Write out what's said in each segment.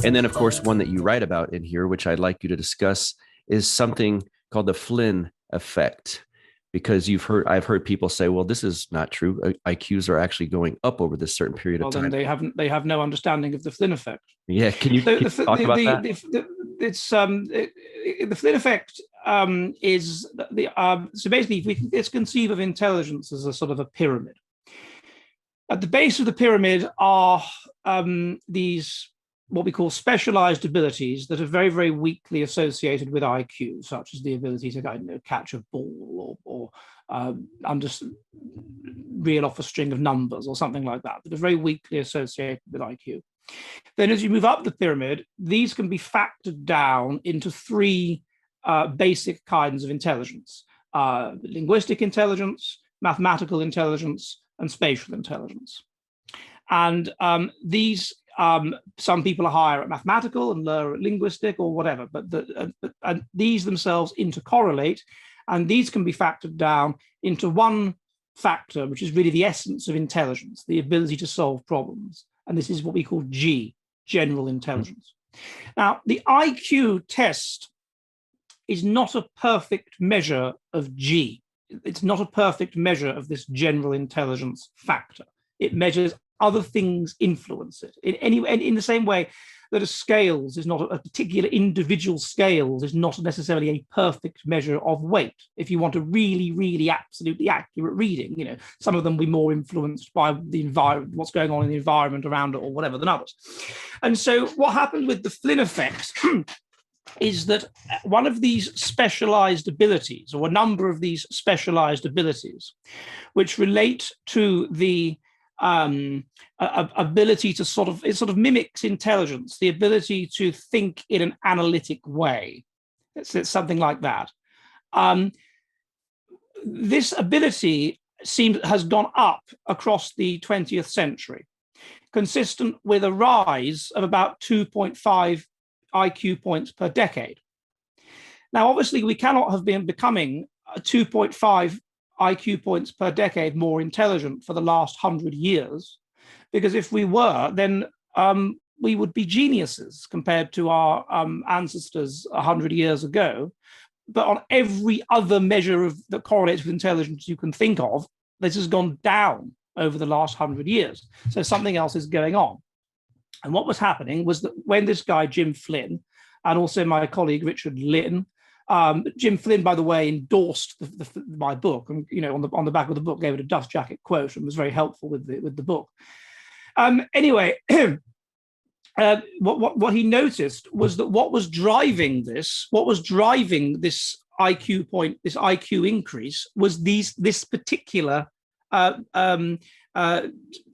And then, of course, one that you write about in here, which I'd like you to discuss, is something called the Flynn Effect. Because I've heard people say, well, this is not true. IQs are actually going up over this certain period of time. Then they have no understanding of the Flynn effect. Yeah, can you talk about that? The Flynn effect is so basically, let's conceive of intelligence as a sort of a pyramid. At the base of the pyramid are these what we call specialized abilities that are very, very weakly associated with IQ, such as the ability to catch a ball or reel off a string of numbers or something like that are very weakly associated with IQ. Then as you move up the pyramid, these can be factored down into three basic kinds of intelligence: linguistic intelligence, mathematical intelligence, and spatial intelligence. And these some people are higher at mathematical and lower at linguistic or whatever, but these themselves intercorrelate, and these can be factored down into one factor, which is really the essence of intelligence, the ability to solve problems. And this is what we call G, general intelligence. Now, the IQ test is not a perfect measure of G. It's not a perfect measure of this general intelligence factor. It measures other things influence it. In the same way that a scales is not a particular individual scales is not necessarily a perfect measure of weight. If you want a really, really absolutely accurate reading, some of them will be more influenced by the environment, what's going on in the environment around it or whatever than others. And so what happened with the Flynn effect is that one of these specialized abilities, or a number of these specialized abilities, which relate to the ability to it sort of mimics intelligence, the ability to think in an analytic way. It's something like that. This ability has gone up across the 20th century, consistent with a rise of about 2.5 IQ points per decade. Now, obviously, we cannot have been becoming 2.5 IQ points per decade more intelligent for the last 100 years, because if we were, then we would be geniuses compared to our ancestors 100 years ago. But on every other measure that correlates with intelligence you can think of, this has gone down over the last 100 years. So something else is going on. And what was happening was that when this guy, Jim Flynn, and also my colleague, Richard Lynn, Jim Flynn, by the way, endorsed my book, and on the back of the book gave it a dust jacket quote and was very helpful with the book. Anyway, what he noticed was that what was driving this IQ point, this IQ increase, was this particular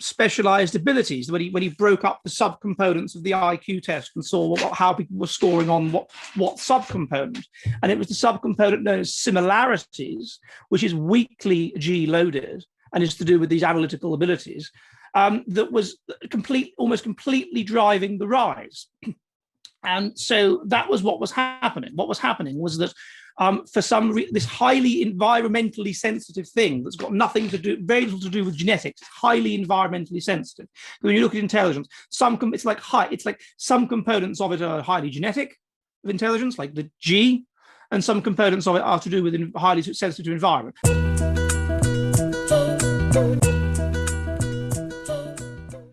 specialized abilities. When he broke up the subcomponents of the IQ test and saw how people were scoring on what subcomponent, and it was the subcomponent known as similarities, which is weakly G loaded and is to do with these analytical abilities, that was almost completely driving the rise. And so that was what was happening. What was happening was that for this highly environmentally sensitive thing that's got very little to do with genetics, highly environmentally sensitive. When you look at intelligence, it's like some components of it are highly genetic of intelligence, like the G, and some components of it are to do with highly sensitive to environment.